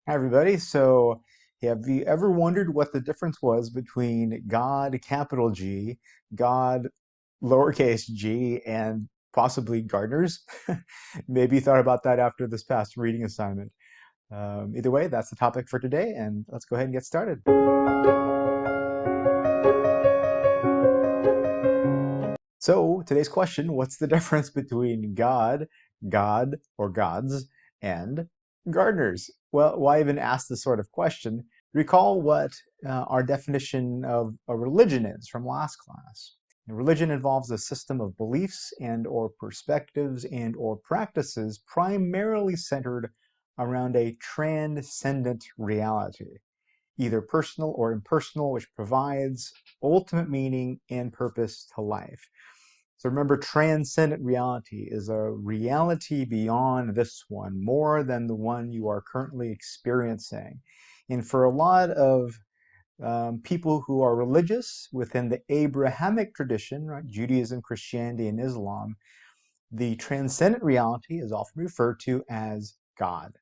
Hi, everybody. So, have you ever wondered what the difference was between God, capital G, God, lowercase g, and possibly gardeners? Maybe you thought about that after this past reading assignment. Either way, that's the topic for today, and let's go ahead and get started. So, today's question, what's the difference between God, God, or gods, and gardeners? Well, why even ask this sort of question? Recall what our definition of a religion is from last class. A religion involves a system of beliefs and or perspectives and or practices primarily centered around a transcendent reality, either personal or impersonal, which provides ultimate meaning and purpose to life. So remember, transcendent reality is a reality beyond this one, more than the one you are currently experiencing. And for a lot of people who are religious within the Abrahamic tradition, right, Judaism, Christianity, and Islam, the transcendent reality is often referred to as God.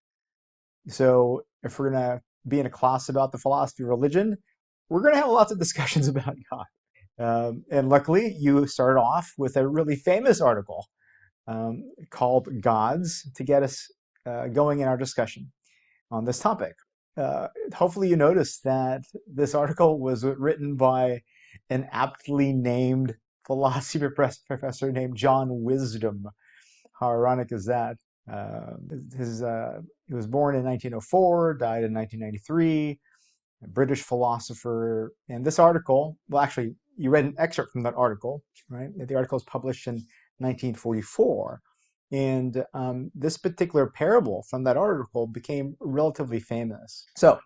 So if we're going to be in a class about the philosophy of religion, we're going to have lots of discussions about God. And luckily, you started off with a really famous article called Gods to get us going in our discussion on this topic. Hopefully, you noticed that this article was written by an aptly named philosophy professor named John Wisdom. How ironic is that? Uh, he was born in 1904, died in 1993, a British philosopher. And this article, well, actually, you read an excerpt from that article, right? The article was published in 1944. And this particular parable from that article became relatively famous. So,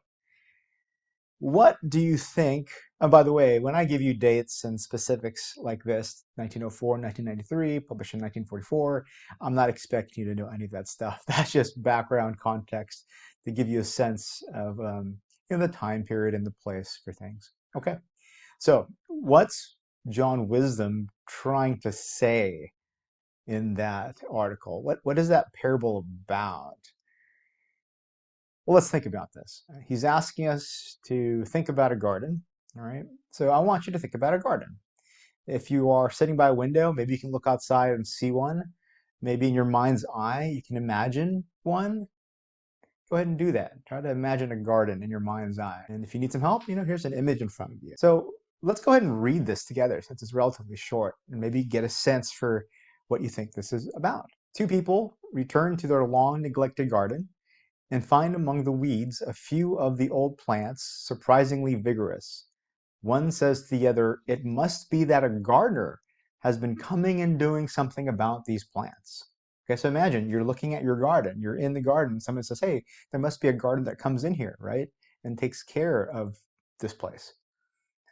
what do you think? And by the way, when I give you dates and specifics like this, 1904, 1993, published in 1944, I'm not expecting you to know any of that stuff. That's just background context to give you a sense of the time period and the place for things. Okay, so what's John Wisdom trying to say in that article? What is that parable about? Well, let's think about this. He's asking us to think about a garden, all right? So I want you to think about a garden. If you are sitting by a window, maybe you can look outside and see one. Maybe in your mind's eye, you can imagine one. Go ahead and do that. Try to imagine a garden in your mind's eye. And if you need some help, here's an image in front of you. So let's go ahead and read this together since it's relatively short and maybe get a sense for what you think this is about. Two people return to their long neglected garden and find among the weeds a few of the old plants surprisingly vigorous. One says to the other, "It must be that a gardener has been coming and doing something about these plants." Okay, so imagine you're looking at your garden, you're in the garden, someone says, "Hey, there must be a garden that comes in here, right? And takes care of this place."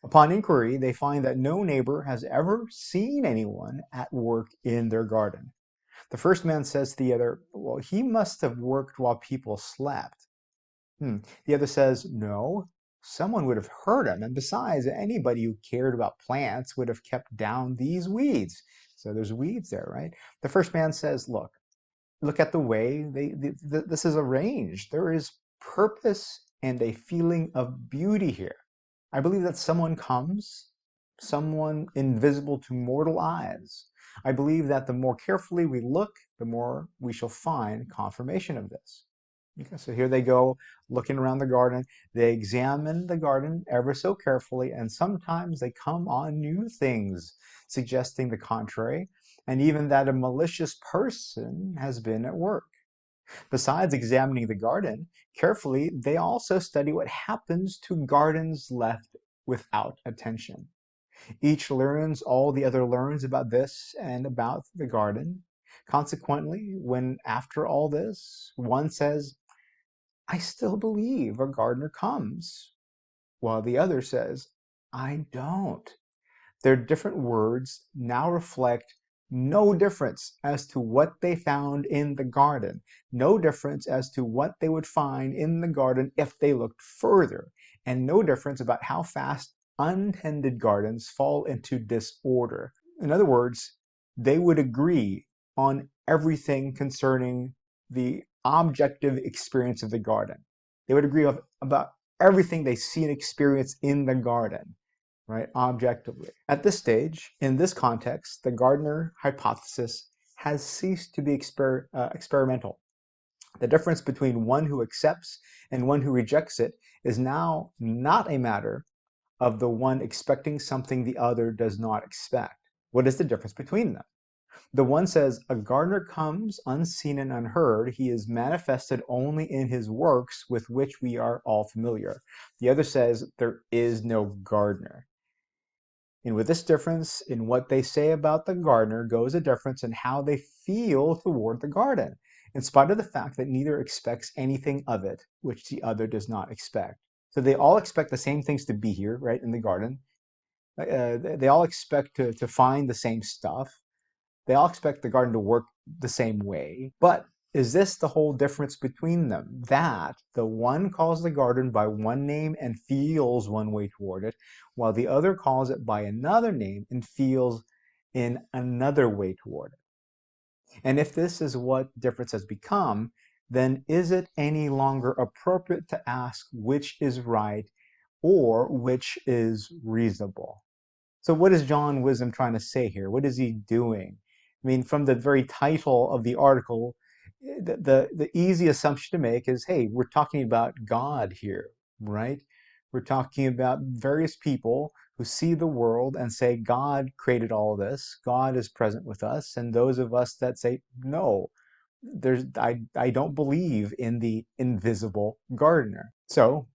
Upon inquiry, they find that no neighbor has ever seen anyone at work in their garden. The first man says to the other, "Well, he must have worked while people slept." The other says, "No, someone would have heard him. And besides, anybody who cared about plants would have kept down these weeds." So there's weeds there, right? The first man says, look at the way this is arranged. There is purpose and a feeling of beauty here. I believe that someone comes, someone invisible to mortal eyes. I believe that the more carefully we look, the more we shall find confirmation of this. Okay, so here they go looking around the garden. They examine the garden ever so carefully, and sometimes they come on new things suggesting the contrary, and even that a malicious person has been at work. Besides examining the garden carefully, they also study what happens to gardens left without attention. Each learns all the other learns about this and about the garden. Consequently, when after all this, one says, "I still believe a gardener comes," while the other says, "I don't," their different words now reflect no difference as to what they found in the garden, no difference as to what they would find in the garden if they looked further, and no difference about how fast untended gardens fall into disorder. In other words, they would agree on everything concerning the objective experience of the garden. They would agree about everything they see and experience in the garden, right, objectively. At this stage, in this context, the Gardner hypothesis has ceased to be experimental. The difference between one who accepts and one who rejects it is now not a matter of the one expecting something the other does not expect. What is the difference between them? The one says, a gardener comes unseen and unheard. He is manifested only in his works with which we are all familiar. The other says, there is no gardener. And with this difference in what they say about the gardener goes a difference in how they feel toward the garden, in spite of the fact that neither expects anything of it, which the other does not expect. So they all expect the same things to be here, right, in the garden. They all expect to find the same stuff. They all expect the garden to work the same way. But is this the whole difference between them? That the one calls the garden by one name and feels one way toward it, while the other calls it by another name and feels in another way toward it. And if this is what difference has become, then is it any longer appropriate to ask which is right or which is reasonable? So what is John Wisdom trying to say here? What is he doing? I mean, from the very title of the article, the easy assumption to make is, hey, we're talking about God here, right? We're talking about various people who see the world and say God created all this, God is present with us, and those of us that say, no, I don't believe in the invisible gardener. So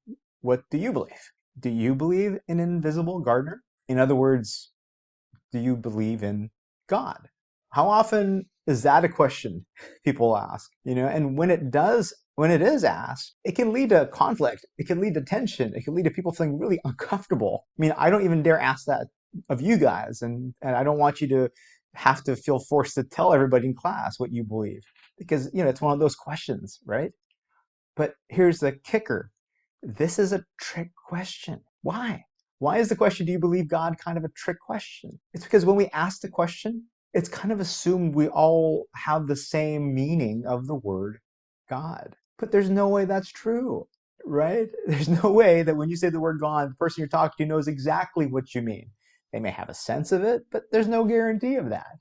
what do you believe? Do you believe in an invisible gardener? In other words, do you believe in God? How often is that a question people ask? And when it is asked, it can lead to conflict. It can lead to tension. It can lead to people feeling really uncomfortable. I mean, I don't even dare ask that of you guys, and I don't want you to have to feel forced to tell everybody in class what you believe, because it's one of those questions, right? But here's the kicker. This is a trick question. Why? Why is the question, do you believe God, kind of a trick question? It's because when we ask the question, it's kind of assumed we all have the same meaning of the word God. But there's no way that's true, right? There's no way that when you say the word God, the person you're talking to knows exactly what you mean. They may have a sense of it, but there's no guarantee of that.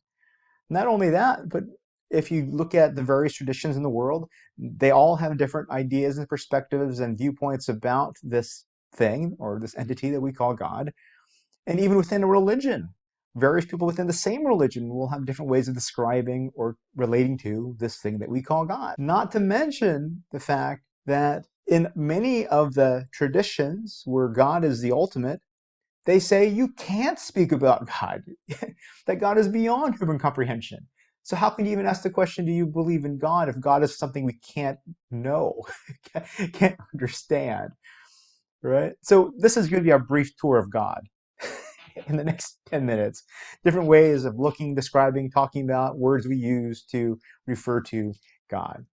Not only that, but if you look at the various traditions in the world, they all have different ideas and perspectives and viewpoints about this thing or this entity that we call God. And even within a religion, various people within the same religion will have different ways of describing or relating to this thing that we call God. Not to mention the fact that in many of the traditions where God is the ultimate, they say you can't speak about God, that God is beyond human comprehension. So how can you even ask the question, do you believe in God, if God is something we can't know, can't understand, right? So this is going to be our brief tour of God in the next 10 minutes. Different ways of looking, describing, talking about words we use to refer to God.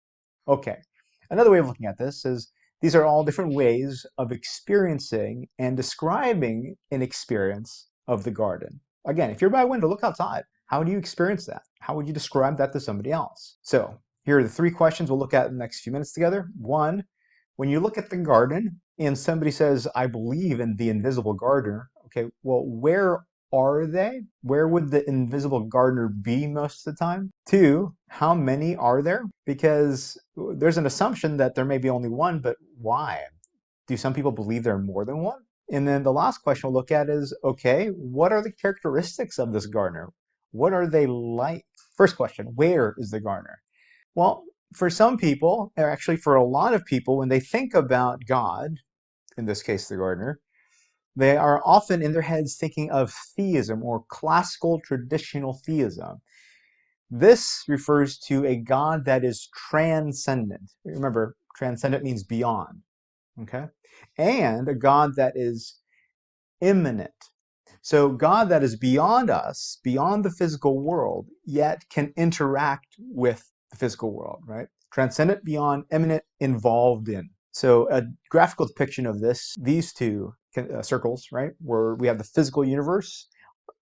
Okay, another way of looking at this is these are all different ways of experiencing and describing an experience of the garden. Again, if you're by a window, look outside. How do you experience that? How would you describe that to somebody else? So here are the three questions we'll look at in the next few minutes together. One, when you look at the garden and somebody says, I believe in the invisible gardener, okay, well, where are they? Where would the invisible gardener be most of the time? Two, how many are there? Because there's an assumption that there may be only one, but why? Do some people believe there are more than one? And then the last question we'll look at is, okay, what are the characteristics of this gardener? What are they like? First question, where is the gardener? Well, for some people, or actually for a lot of people, when they think about God, in this case the gardener, they are often in their heads thinking of theism or classical traditional theism. This refers to a God that is transcendent. Remember, transcendent means beyond, okay? And a God that is immanent. So God that is beyond us, beyond the physical world, yet can interact with the physical world, right? Transcendent, beyond, immanent, involved in. So a graphical depiction of this, these two circles, right, where we have the physical universe,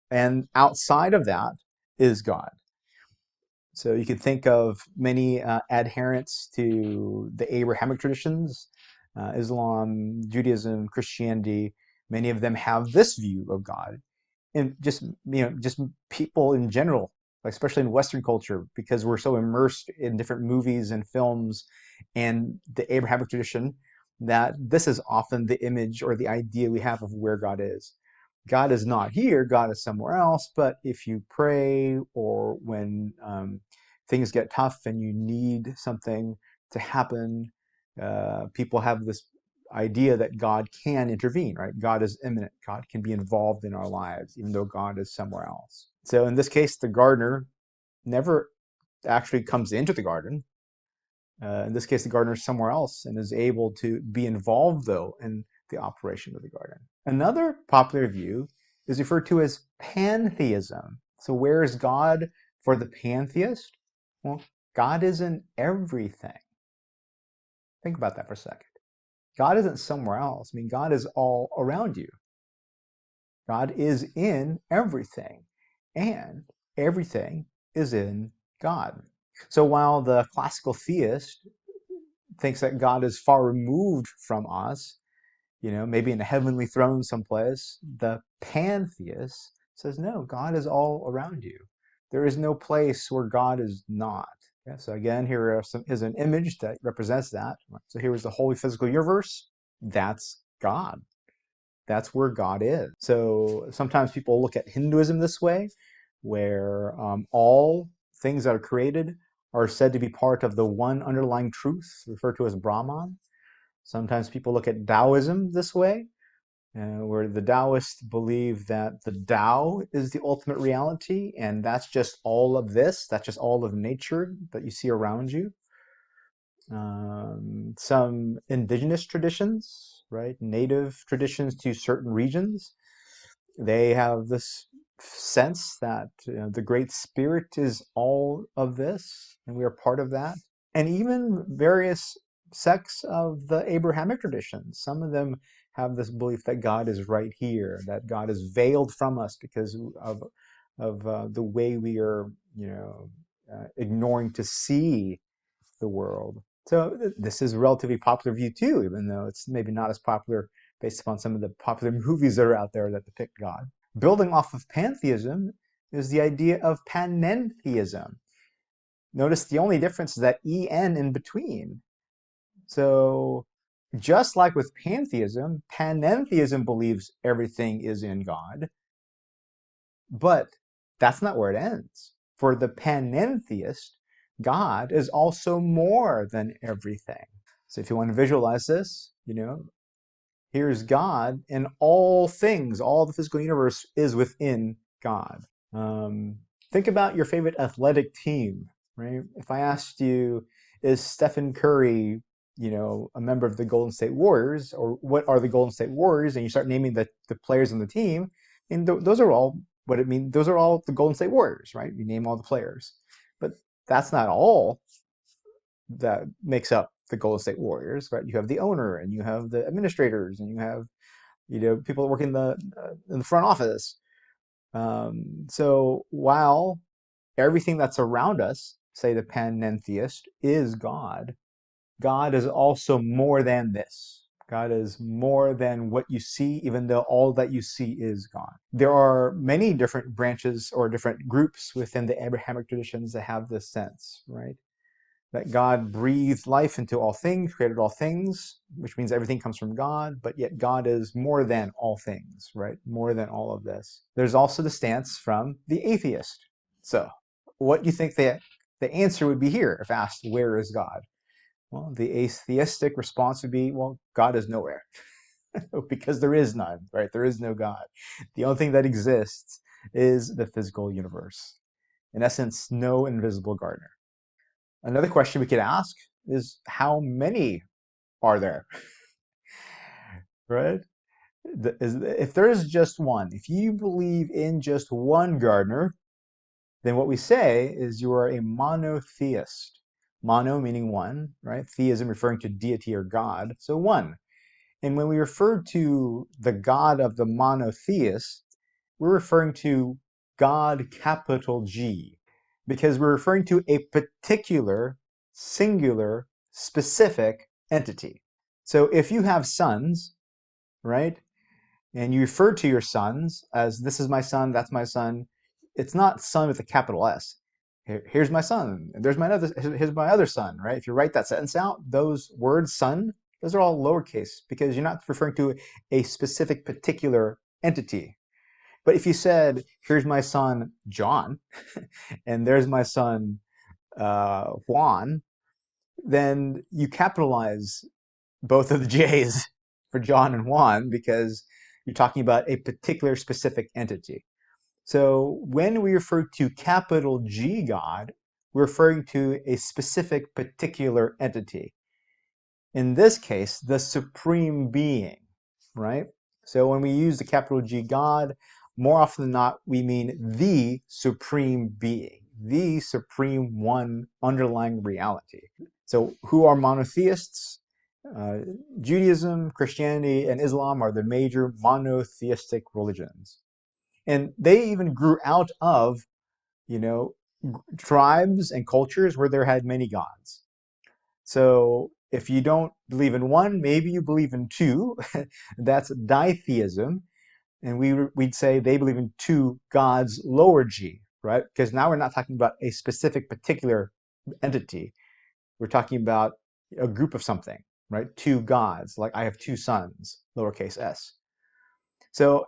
and outside of that is God. So you can think of many adherents to the Abrahamic traditions Islam, Judaism, Christianity, many of them have this view of God. And just people in general, especially in Western culture, because we're so immersed in different movies and films and the Abrahamic tradition, that this is often the image or the idea we have of where God is. God is not here, God is somewhere else, but if you pray or when things get tough and you need something to happen, people have this idea that God can intervene, right? God is immanent. God can be involved in our lives, even though God is somewhere else. So in this case, the gardener never actually comes into the garden. In this case, the gardener is somewhere else and is able to be involved, though, in the operation of the garden. Another popular view is referred to as pantheism. So where is God for the pantheist? Well, God is in everything. Think about that for a second. God isn't somewhere else. I mean, God is all around you. God is in everything, and everything is in God. So while the classical theist thinks that God is far removed from us, maybe in a heavenly throne someplace, the pantheist says, no, God is all around you. There is no place where God is not. Yeah, so again, here is an image that represents that. So here is the holy physical universe. That's God. That's where God is. So sometimes people look at Hinduism this way, where all things that are created are said to be part of the one underlying truth referred to as Brahman. Sometimes people look at Taoism this way, where the Taoists believe that the Tao is the ultimate reality, and that's just all of this, that's just all of nature that you see around you. Some indigenous traditions, right, native traditions to certain regions, they have this sense that the Great Spirit is all of this, and we are part of that. And even various sects of the Abrahamic traditions, some of them have this belief that God is right here, that God is veiled from us because of the way we are, ignoring to see the world. So this is a relatively popular view too, even though it's maybe not as popular based upon some of the popular movies that are out there that depict God. Building off of pantheism is the idea of panentheism. Notice the only difference is that en in between. So just like with pantheism, panentheism believes everything is in God, but that's not where it ends. For the panentheist, God is also more than everything. So if you want to visualize this, here's God, and all things, all the physical universe is within God. Think about your favorite athletic team, right? If I asked you, is Stephen Curry, a member of the Golden State Warriors, or what are the Golden State Warriors, and you start naming the players on the team, and those are all what it means. Those are all the Golden State Warriors, right? You name all the players, but that's not all that makes up the Golden State Warriors, right? You have the owner, and you have the administrators, and you have people that work in the front office. So while everything that's around us, say the panentheist, is God, God is also more than this. God is more than what you see, even though all that you see is God. There are many different branches or different groups within the Abrahamic traditions that have this sense, right? That God breathed life into all things, created all things, which means everything comes from God, but yet God is more than all things, right? More than all of this. There's also the stance from the atheist. So, what do you think the answer would be here if asked, where is God? Well, the atheistic response would be, well, God is nowhere. Because there is none, right? There is no God. The only thing that exists is the physical universe. In essence, no invisible gardener. Another question we could ask is, how many are there? Right? If there is just one, if you believe in just one gardener, then what we say is you are a monotheist. Mono meaning one, right? Theism referring to deity or God, so one. And when we refer to the God of the monotheist, we're referring to God capital G, because we're referring to a particular, singular, specific entity. So if you have sons, right, and you refer to your sons as this is my son, that's my son, it's not son with a capital S. Here's my son, and here's my other son, right? If you write that sentence out, those words, son, those are all lowercase because you're not referring to a specific particular entity. But if you said, here's my son, John, and there's my son, Juan, then you capitalize both of the J's for John and Juan because you're talking about a particular specific entity. So when we refer to capital G God, we're referring to a specific particular entity. In this case, the supreme being, right? So when we use the capital G God, more often than not, we mean the supreme being, the supreme one underlying reality. So who are monotheists? Uh, Judaism, Christianity, and Islam are the major monotheistic religions. And they even grew out of, you know, tribes and cultures where there had many gods. So if you don't believe in one, maybe you believe in two. That's ditheism. And we'd say they believe in two gods, lower G, right? Because now we're not talking about a specific particular entity. We're talking about a group of something, right? Two gods, like I have two sons, lowercase s. So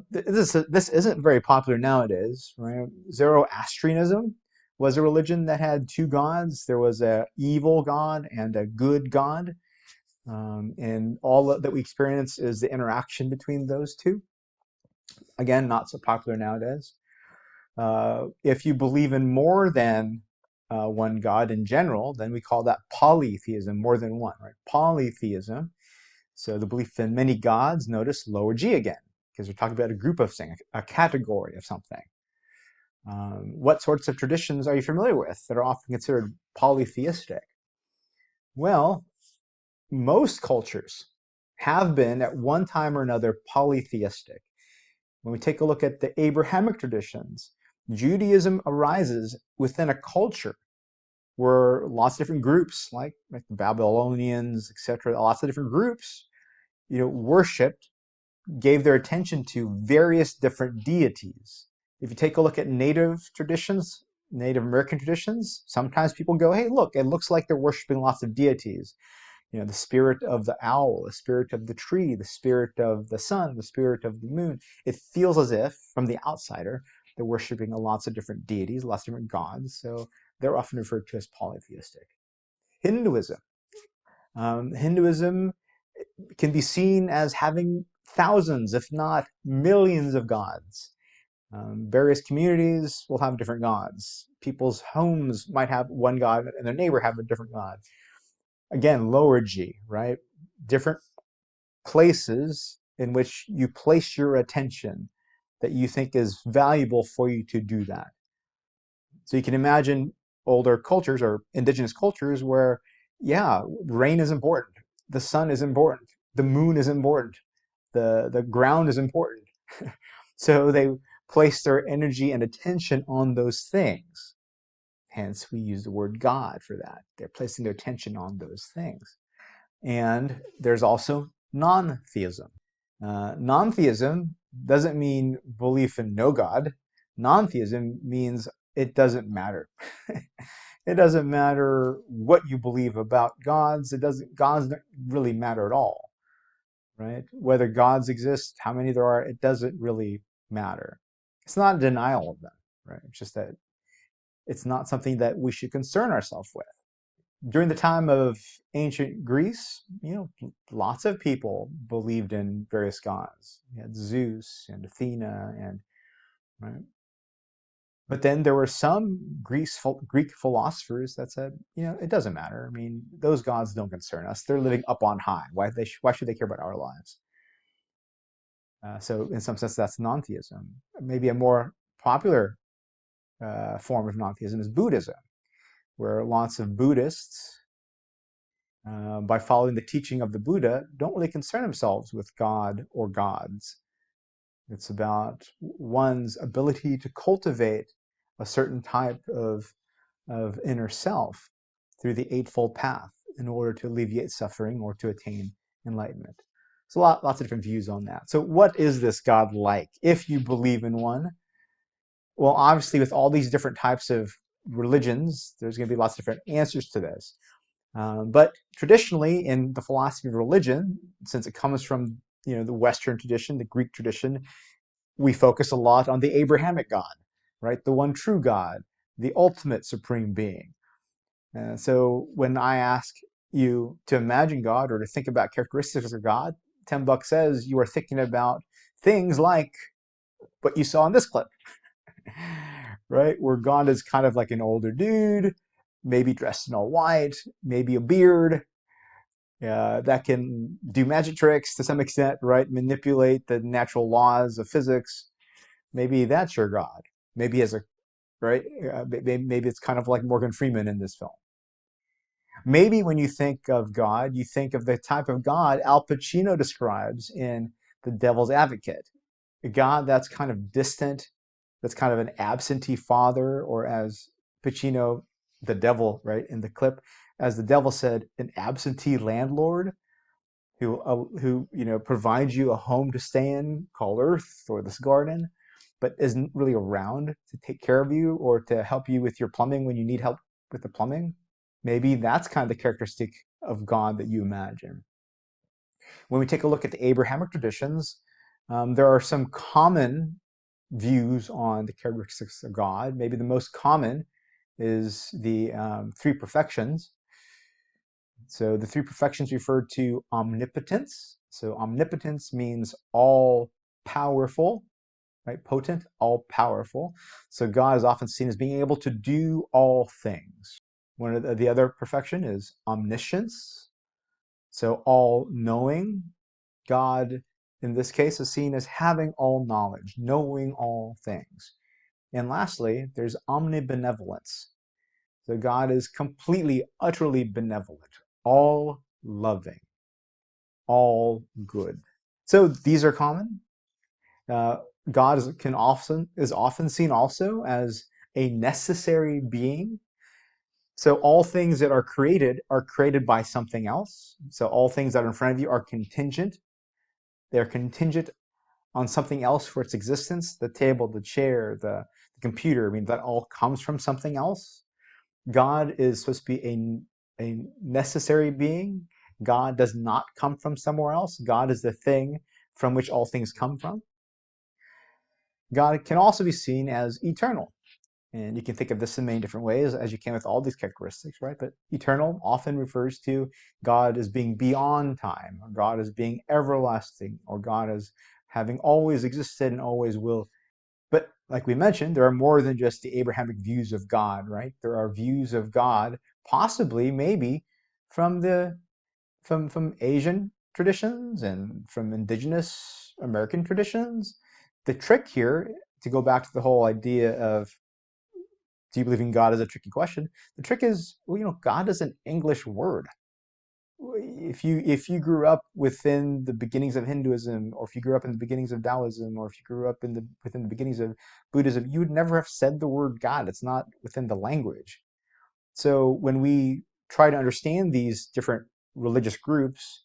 this isn't very popular nowadays, right? Zoroastrianism was a religion that had two gods. There was an evil god and a good god. And all that we experience is the interaction between those two. Again, not so popular nowadays. If you believe in more than one god in general, then we call that polytheism, more than one, right? Polytheism. So the belief in many gods, notice lower G again, because we're talking about a group of things, a category of something. What sorts of traditions are you familiar with that are often considered polytheistic? Well, most cultures have been at one time or another polytheistic. When we take a look at the Abrahamic traditions, Judaism arises within a culture where lots of different groups, like the Babylonians, etc., lots of different groups, worshipped, gave their attention to various different deities. If you take a look at Native traditions, Native American traditions, sometimes people go, hey, look, it looks like they're worshiping lots of deities. The spirit of the owl, the spirit of the tree, the spirit of the sun, the spirit of the moon. It feels as if, from the outsider, they're worshiping lots of different deities, lots of different gods. So they're often referred to as polytheistic. Hinduism. Hinduism can be seen as having thousands, if not millions of gods. Various communities will have different gods. People's homes might have one god and their neighbor have a different god. Again, lower G, right? Different places in which you place your attention that you think is valuable for you to do that. So you can imagine older cultures or indigenous cultures where, yeah, rain is important, the sun is important, the moon is important, the ground is important. So they place their energy and attention on those things. Hence, we use the word God for that. They're placing their attention on those things. And there's also non-theism. Non-theism doesn't mean belief in no God. Non-theism means it doesn't matter. It doesn't matter what you believe about gods. Gods don't really matter at all, right? Whether gods exist, how many there are, it doesn't really matter. It's not a denial of them, right? It's just that it's not something that we should concern ourselves with. During the time of ancient Greece, lots of people believed in various gods. You had Zeus and Athena, and right. But then there were some Greek philosophers that said, it doesn't matter. I mean, those gods don't concern us. They're living up on high. Why should they care about our lives? So in some sense, that's non-theism. Maybe a more popular form of non-theism is Buddhism, where lots of Buddhists, by following the teaching of the Buddha, don't really concern themselves with God or gods. It's about one's ability to cultivate a certain type of inner self through the Eightfold Path in order to alleviate suffering or to attain enlightenment. So lots of different views on that. So what is this God like, if you believe in one? Well, obviously, with all these different types of religions, there's going to be lots of different answers to this. But traditionally, in the philosophy of religion, since it comes from the Western tradition, the Greek tradition, we focus a lot on the Abrahamic God, right? The one true God, the ultimate supreme being. So when I ask you to imagine God or to think about characteristics of God, Tim Buck says you are thinking about things like what you saw in this clip, right? Where God is kind of like an older dude, maybe dressed in all white, maybe a beard, that can do magic tricks to some extent, right? Manipulate the natural laws of physics. Maybe that's your God. Maybe as a right. Maybe it's kind of like Morgan Freeman in this film. Maybe when you think of God, you think of the type of God Al Pacino describes in The Devil's Advocate. A God that's kind of distant, that's kind of an absentee father, or as Pacino, the devil, right, in the clip, as the devil said, an absentee landlord who provides you a home to stay in called Earth or this garden, but isn't really around to take care of you or to help you with your plumbing when you need help with the plumbing. Maybe that's kind of the characteristic of God that you imagine. When we take a look at the Abrahamic traditions, there are some common views on the characteristics of God. Maybe the most common is the three perfections. So the three perfections refer to omnipotence. So omnipotence means all powerful, right? Potent, all powerful. So God is often seen as being able to do all things. One of the other perfection is omniscience. So all knowing. God, in this case, is seen as having all knowledge, knowing all things. And lastly, there's omnibenevolence. So God is completely, utterly benevolent, all loving, all good. So these are common. Uh, God is often seen also as a necessary being. So all things that are created by something else. So all things that are in front of you are contingent. They're contingent on something else for its existence. The table, the chair, the computer, I mean, that all comes from something else. God is supposed to be a necessary being. God does not come from somewhere else. God is the thing from which all things come from. God can also be seen as eternal. And you can think of this in many different ways, as you can with all these characteristics, right? But eternal often refers to God as being beyond time, or God as being everlasting, or God as having always existed and always will. But like we mentioned, there are more than just the Abrahamic views of God, right? There are views of God, possibly, maybe, from from Asian traditions and from indigenous American traditions. The trick here, to go back to the whole idea of do you believe in God is a tricky question. The trick is, well, God is an English word. If you grew up within the beginnings of Hinduism, or if you grew up in the beginnings of Taoism, or if you grew up within the beginnings of Buddhism, you would never have said the word God. It's not within the language. So when we try to understand these different religious groups,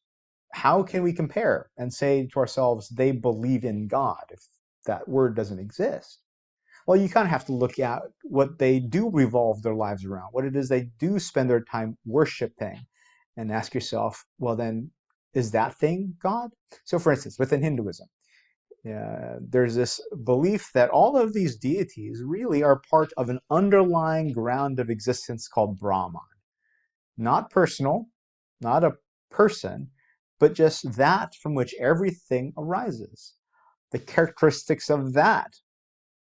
how can we compare and say to ourselves they believe in God if that word doesn't exist? Well, you kind of have to look at what they do revolve their lives around, what it is they do spend their time worshiping, and ask yourself, well, then, is that thing God? So, for instance, within Hinduism, there's this belief that all of these deities really are part of an underlying ground of existence called Brahman. Not personal, not a person, but just that from which everything arises. The characteristics of that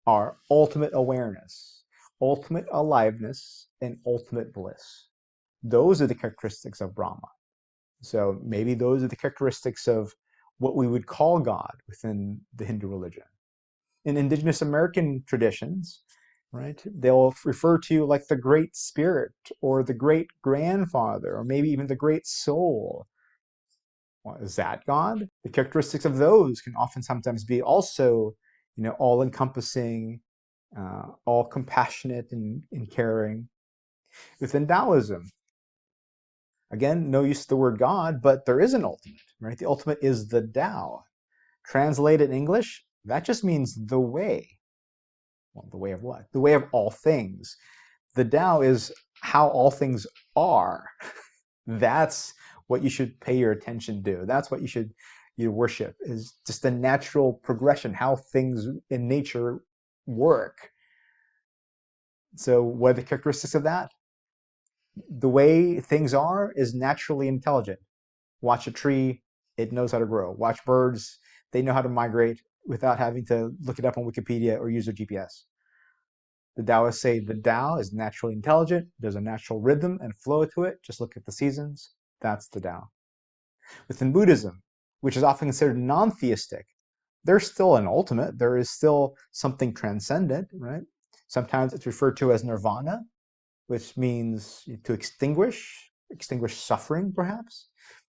are ultimate awareness, ultimate aliveness, and ultimate bliss. Those are the characteristics of Brahma. So maybe those are the characteristics of what we would call God within the Hindu religion. In indigenous American traditions, right, they'll refer to like the great spirit or the great grandfather or maybe even the great soul. Well, is that God? The characteristics of those can often sometimes be also, all encompassing, all compassionate and caring. Within Taoism, Again, no use of the word God, but there is an ultimate, right? The ultimate is the Tao. Translated in English, that just means the way. Well, the way of what? The way of all things. The Tao is how all things are. That's what you should pay your attention to. That's what you should worship, is just the natural progression, how things in nature work. So what are the characteristics of that? The way things are is naturally intelligent. Watch a tree, it knows how to grow. Watch birds, they know how to migrate without having to look it up on Wikipedia or use their GPS. The Taoists say the Tao is naturally intelligent. There's a natural rhythm and flow to it. Just look at the seasons. That's the Tao. Within Buddhism, which is often considered non-theistic, there's still an ultimate. There is still something transcendent, right? Sometimes it's referred to as nirvana, which means to extinguish suffering, perhaps.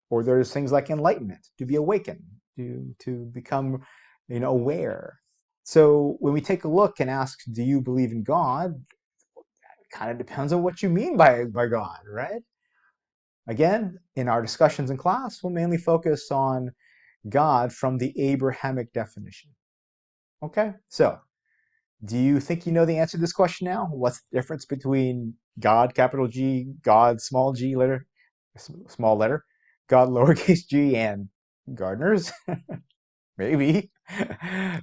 Or there's things like enlightenment, to be awakened, to become aware. So when we take a look and ask, do you believe in God? It kind of depends on what you mean by God, right? Again, in our discussions in class, we'll mainly focus on God from the Abrahamic definition. Okay, so do you think you know the answer to this question now? What's the difference between God, capital G, God, small g letter, small letter, God, lowercase g, and gardeners? Maybe.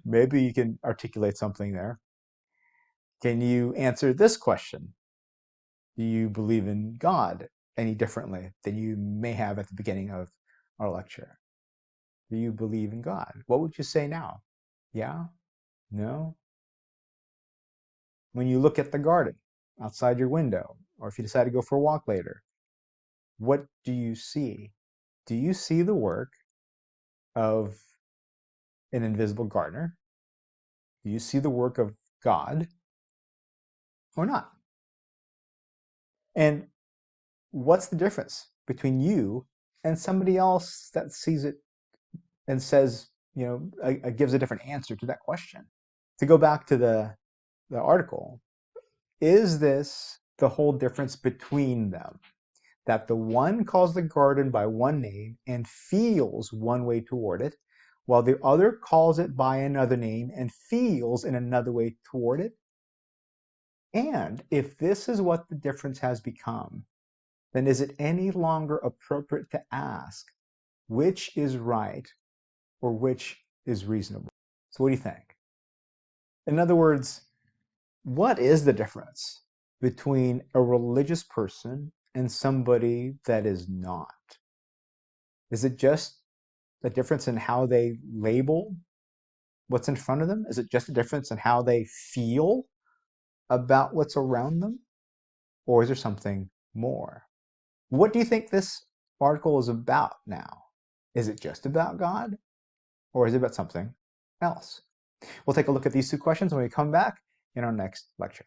Maybe you can articulate something there. Can you answer this question? Do you believe in God any differently than you may have at the beginning of our lecture? Do you believe in God? What would you say now? Yeah? No? When you look at the garden outside your window, or if you decide to go for a walk later, what do you see? Do you see the work of an invisible gardener? Do you see the work of God or not? And what's the difference between you and somebody else that sees it and says, gives a different answer to that question? To go back to the article, is this the whole difference between them? That the one calls the garden by one name and feels one way toward it, while the other calls it by another name and feels in another way toward it? And if this is what the difference has become, then is it any longer appropriate to ask which is right or which is reasonable? So what do you think? In other words, what is the difference between a religious person and somebody that is not? Is it just the difference in how they label what's in front of them? Is it just a difference in how they feel about what's around them? Or is there something more? What do you think this article is about now? Is it just about God? Or is it about something else? We'll take a look at these two questions when we come back in our next lecture.